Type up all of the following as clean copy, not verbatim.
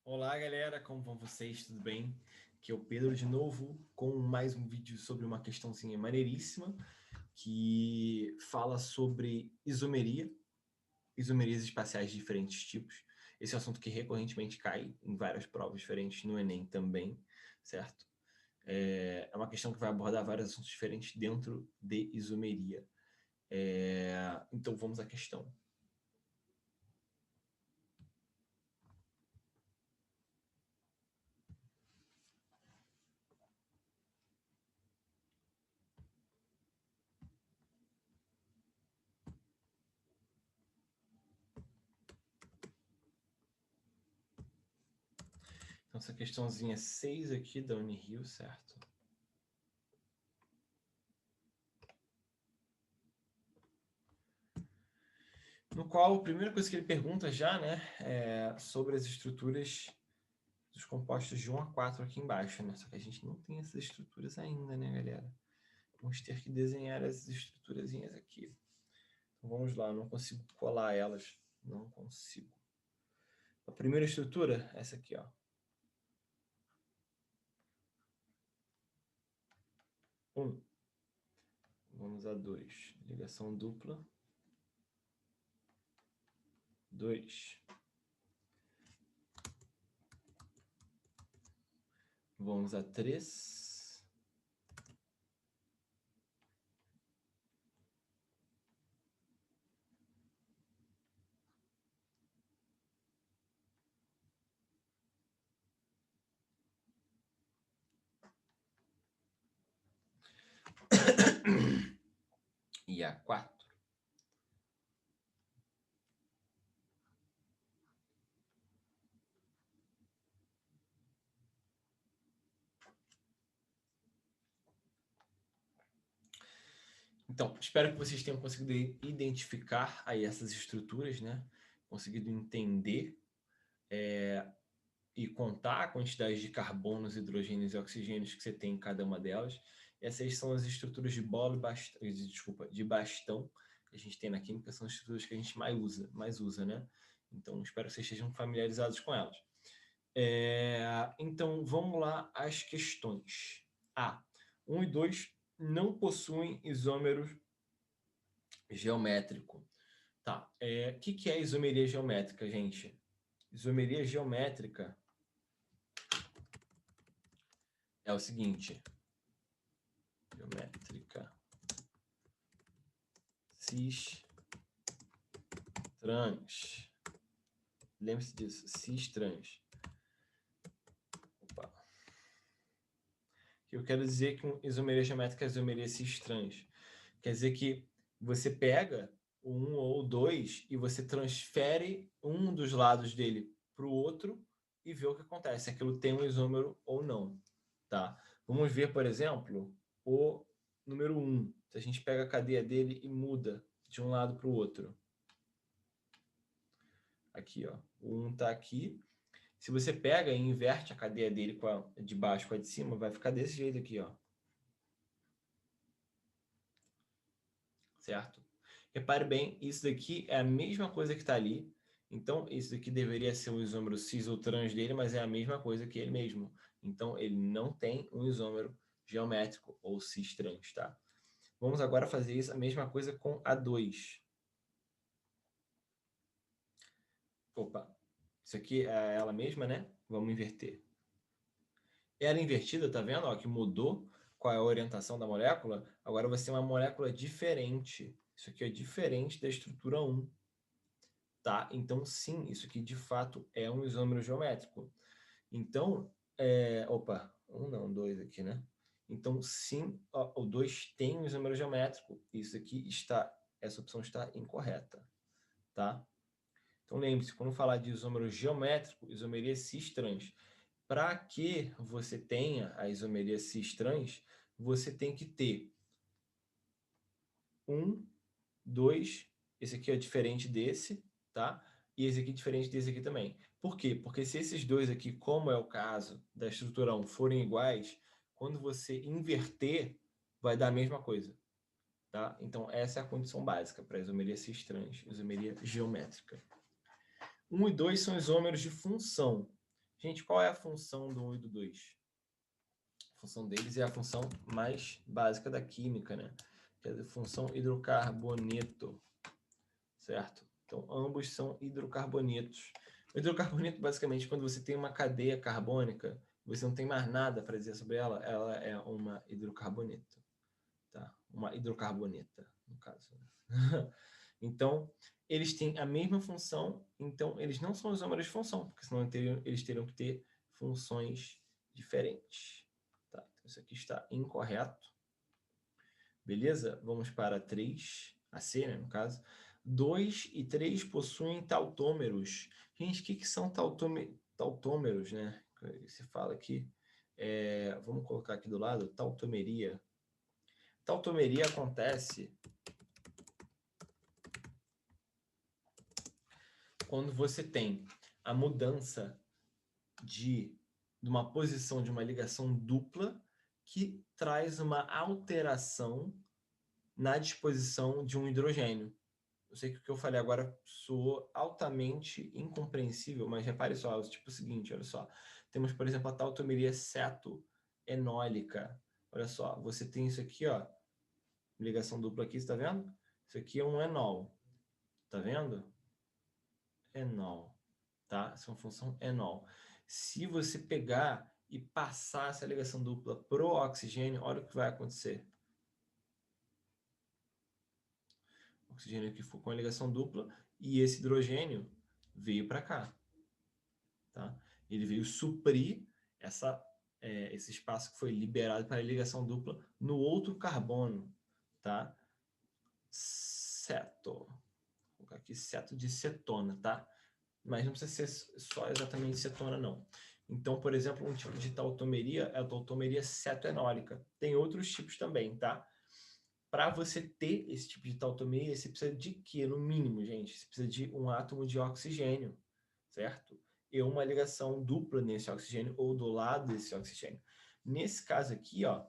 Olá, galera, como vão vocês? Tudo bem? Aqui é o Pedro de novo com mais um vídeo sobre uma questãozinha maneiríssima que fala sobre isomeria, isomerias espaciais de diferentes tipos. Esse é um assunto que recorrentemente cai em várias provas diferentes no Enem também, certo? É uma questão que vai abordar vários assuntos diferentes dentro de isomeria. Então vamos à questão. Então, essa questãozinha 6 aqui da Unirio, certo? No qual a primeira coisa que ele pergunta já, né, é sobre as estruturas dos compostos de 1 a 4 aqui embaixo, né? Só que a gente não tem essas estruturas ainda, né, galera? Vamos ter que desenhar essas estruturazinhas aqui. Então, vamos lá, eu não consigo colar elas. Não consigo. A primeira estrutura, essa aqui, ó. 1. Vamos a 2. Ligação dupla. 2. Vamos a 3. E a 4. Então, espero que vocês tenham conseguido identificar aí essas estruturas, né? Conseguido entender e contar a quantidade de carbonos, hidrogênios e oxigênios que você tem em cada uma delas. Essas são as estruturas de bola de bastão que a gente tem na química, são as estruturas que a gente mais usa, né? Então, espero que vocês estejam familiarizados com elas. Então, vamos lá às questões. 1 e 2 não possuem isômero geométrico. Tá, o que é isomeria geométrica, gente? Isomeria geométrica é o seguinte: geométrica cis trans. Lembre-se disso, cis trans. Opa. Eu quero dizer que isomeria geométrica é isomeria cis trans. Quer dizer que você pega o 1 ou o 2 e você transfere um dos lados dele para o outro e vê o que acontece, se aquilo tem um isômero ou não. Tá? Vamos ver, por exemplo, o número 1. Se a gente pega a cadeia dele e muda de um lado para o outro. Aqui, ó. O 1 está aqui. Se você pega e inverte a cadeia dele com a de baixo com a de cima, vai ficar desse jeito aqui, ó. Certo? Repare bem, isso daqui é a mesma coisa que está ali. Então, isso daqui deveria ser o isômero cis ou trans dele, mas é a mesma coisa que ele mesmo. Então, ele não tem um isômero geométrico ou cis trans, tá? Vamos agora fazer isso, a mesma coisa com a 2. Opa, isso aqui é ela mesma, né? Vamos inverter. Ela invertida, tá vendo? Ó, que mudou qual é a orientação da molécula. Agora vai ser uma molécula diferente. Isso aqui é diferente da estrutura 1. Tá? Então, sim, isso aqui de fato é um isômero geométrico. Então, opa, 1 não, 2 aqui, né? Então, sim, ó, o 2 tem um isômero geométrico. Isso aqui essa opção está incorreta, tá? Então, lembre-se, quando falar de isômero geométrico, isomeria cis-trans, para que você tenha a isomeria cis-trans, você tem que ter 1, 2, esse aqui é diferente desse, tá? E esse aqui é diferente desse aqui também. Por quê? Porque se esses dois aqui, como é o caso da estrutura 1, forem iguais, quando você inverter, vai dar a mesma coisa. Tá? Então, essa é a condição básica para a isomeria cis-trans, isomeria geométrica. 1 e 2 são isômeros de função. Gente, qual é a função do 1 e do 2? A função deles é a função mais básica da química, né? Que é a função hidrocarboneto, certo? Então, ambos são hidrocarbonetos. O hidrocarboneto, basicamente, quando você tem uma cadeia carbônica, você não tem mais nada para dizer sobre ela, ela é uma hidrocarboneto, tá? Uma hidrocarboneta, no caso. Então, eles têm a mesma função, então eles não são isômeros de função, porque senão eles teriam que ter funções diferentes. Tá? Então, isso aqui está incorreto. Beleza? Vamos para 3, a C, né, no caso. 2 e 3 possuem tautômeros. Gente, o que são tautômeros, né? Se fala aqui. Vamos colocar aqui do lado, tautomeria. Tautomeria acontece quando você tem a mudança de uma posição de uma ligação dupla que traz uma alteração na disposição de um hidrogênio. Eu sei que o que eu falei agora soou altamente incompreensível, mas repare só, tipo o seguinte, olha só. Temos, por exemplo, a tautomeria cetoenólica. Olha só, você tem isso aqui, ó, ligação dupla aqui, você tá vendo? Isso aqui é um enol, tá vendo? Enol, tá? Essa é uma função enol. Se você pegar e passar essa ligação dupla pro oxigênio, olha o que vai acontecer. O oxigênio aqui ficou com a ligação dupla e esse hidrogênio veio para cá, tá? Ele veio suprir esse espaço que foi liberado para a ligação dupla no outro carbono, tá? Ceto. Vou colocar aqui ceto de cetona, tá? Mas não precisa ser só exatamente cetona, não. Então, por exemplo, um tipo de tautomeria é a tautomeria cetoenólica. Tem outros tipos também, tá? Para você ter esse tipo de tautomeria, você precisa de quê? No mínimo, gente, você precisa de um átomo de oxigênio, certo? E uma ligação dupla nesse oxigênio ou do lado desse oxigênio. Nesse caso aqui, ó,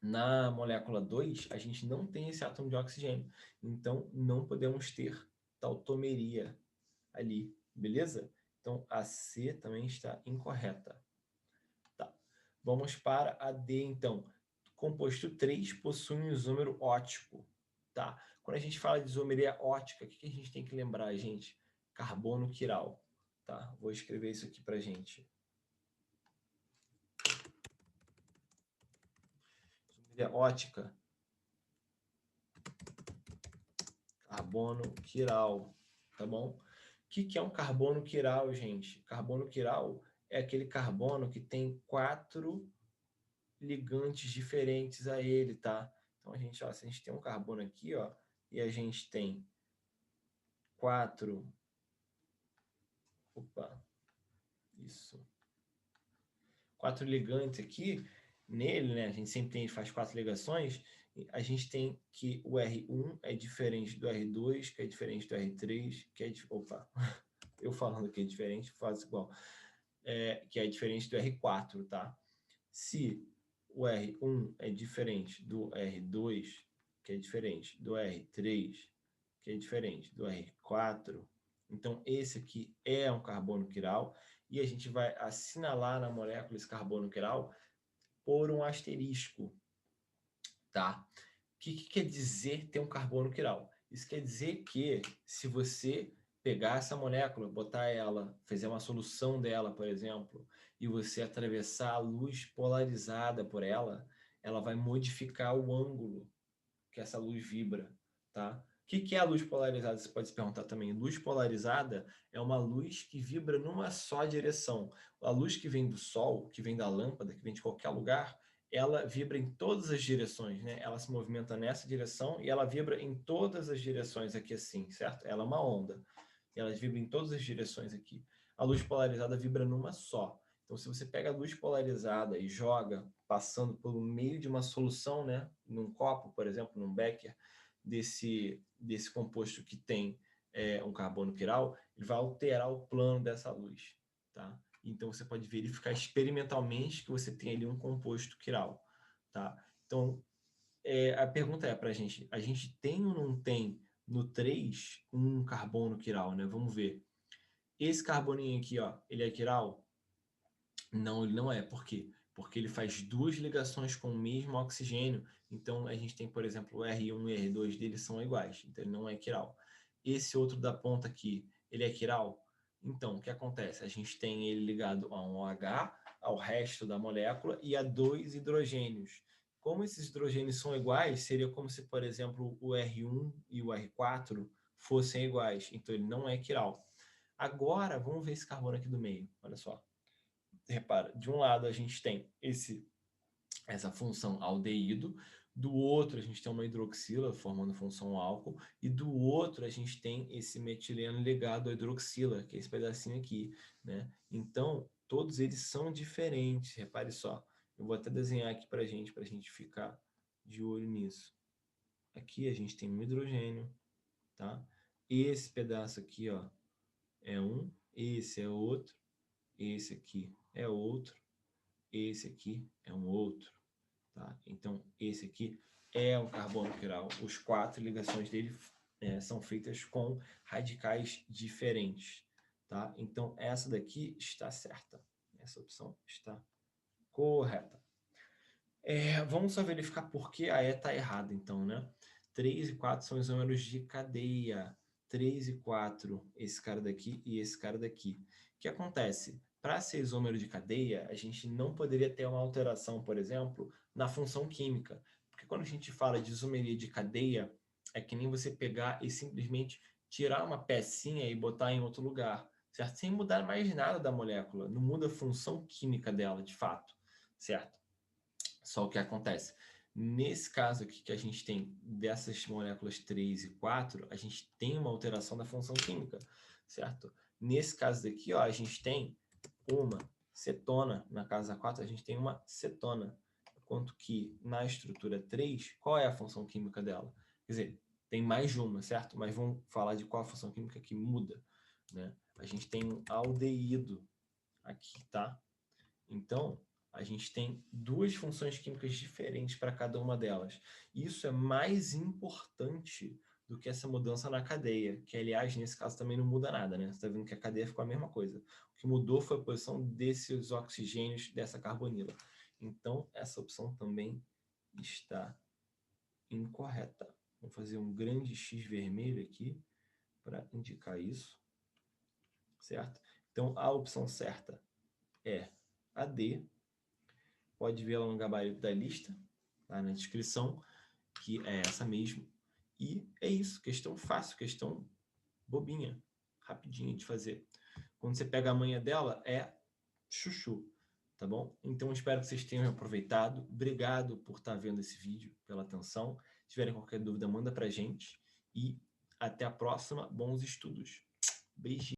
na molécula 2, a gente não tem esse átomo de oxigênio. Então, não podemos ter tautomeria ali, beleza? Então, a C também está incorreta. Tá. Vamos para a D, então. Composto 3 possui um isômero ótico, tá? Quando a gente fala de isomeria ótica, o que a gente tem que lembrar, gente? Carbono quiral, tá? Vou escrever isso aqui pra gente. Isomeria ótica. Carbono quiral, tá bom? O que é um carbono quiral, gente? Carbono quiral é aquele carbono que tem 4 ligantes diferentes a ele, tá? Então, se a gente tem um carbono aqui, ó, e a gente tem 4... Opa, isso. 4 ligantes aqui, nele, né? A gente sempre faz 4 ligações. A gente tem que o R1 é diferente do R2, que é diferente do R3, que é... Opa, eu falando que é diferente, faço igual. Que é diferente do R4, tá? Se o R1 é diferente do R2, que é diferente do R3, que é diferente do R4, então esse aqui é um carbono quiral e a gente vai assinalar na molécula esse carbono quiral por um asterisco, tá? O que quer dizer ter um carbono quiral? Isso quer dizer que se você pegar essa molécula, botar ela, fazer uma solução dela, por exemplo, e você atravessar a luz polarizada por ela, ela vai modificar o ângulo que essa luz vibra, tá? O que é a luz polarizada? Você pode se perguntar também. Luz polarizada é uma luz que vibra numa só direção. A luz que vem do sol, que vem da lâmpada, que vem de qualquer lugar, ela vibra em todas as direções, né? Ela se movimenta nessa direção e ela vibra em todas as direções aqui assim, certo? Ela é uma onda. E ela vibra em todas as direções aqui. A luz polarizada vibra numa só. Então, se você pega a luz polarizada e joga passando pelo meio de uma solução, né, num copo, por exemplo, num becker, desse composto que tem um carbono quiral, ele vai alterar o plano dessa luz, tá? Então, você pode verificar experimentalmente que você tem ali um composto quiral, tá? Então, a pergunta é para a gente tem ou não tem no 3 um carbono quiral, né? Vamos ver. Esse carboninho aqui, ó, ele é quiral? Não, ele não é. Por quê? Porque ele faz duas ligações com o mesmo oxigênio. Então, a gente tem, por exemplo, o R1 e o R2 dele são iguais. Então, ele não é quiral. Esse outro da ponta aqui, ele é quiral? Então, o que acontece? A gente tem ele ligado a um OH, ao resto da molécula, e a dois hidrogênios. Como esses hidrogênios são iguais, seria como se, por exemplo, o R1 e o R4 fossem iguais. Então, ele não é quiral. Agora, vamos ver esse carbono aqui do meio. Olha só. Repara, de um lado a gente tem essa função aldeído, do outro a gente tem uma hidroxila formando função álcool, e do outro a gente tem esse metileno ligado à hidroxila, que é esse pedacinho aqui, né? Então, todos eles são diferentes, repare só. Eu vou até desenhar aqui para a gente ficar de olho nisso. Aqui a gente tem um hidrogênio, tá? Esse pedaço aqui, ó, é um, esse é outro, esse aqui é outro, esse aqui é um outro, tá? Então, esse aqui é um carbono quiral. Os 4 ligações dele são feitas com radicais diferentes, tá? Então, essa daqui está certa. Essa opção está correta. Vamos só verificar por que a E está errada, então, né? 3 e 4 são os números de cadeia. 3 e 4, esse cara daqui e esse cara daqui. O que acontece? Para ser isômero de cadeia, a gente não poderia ter uma alteração, por exemplo, na função química. Porque quando a gente fala de isomeria de cadeia, é que nem você pegar e simplesmente tirar uma pecinha e botar em outro lugar, certo? Sem mudar mais nada da molécula. Não muda a função química dela, de fato, certo? Só o que acontece? Nesse caso aqui que a gente tem dessas moléculas 3 e 4, a gente tem uma alteração da função química, certo? Nesse caso daqui, ó, a gente tem uma cetona, na casa 4 a gente tem uma cetona, enquanto que na estrutura 3, qual é a função química dela? Quer dizer, tem mais de uma, certo? Mas vamos falar de qual a função química que muda, né? A gente tem um aldeído aqui, tá? Então, a gente tem duas funções químicas diferentes para cada uma delas. Isso é mais importante do que essa mudança na cadeia, que, aliás, nesse caso também não muda nada, né? Você está vendo que a cadeia ficou a mesma coisa. O que mudou foi a posição desses oxigênios dessa carbonila. Então, essa opção também está incorreta. Vou fazer um grande X vermelho aqui para indicar isso, certo? Então, a opção certa é a D. Pode ver ela no gabarito da lista, lá na descrição, que é essa mesmo. E é isso, questão fácil, questão bobinha, rapidinha de fazer. Quando você pega a manha dela, é chuchu, tá bom? Então, espero que vocês tenham aproveitado. Obrigado por estar vendo esse vídeo, pela atenção. Se tiverem qualquer dúvida, manda pra gente. E até a próxima. Bons estudos. Beijinho.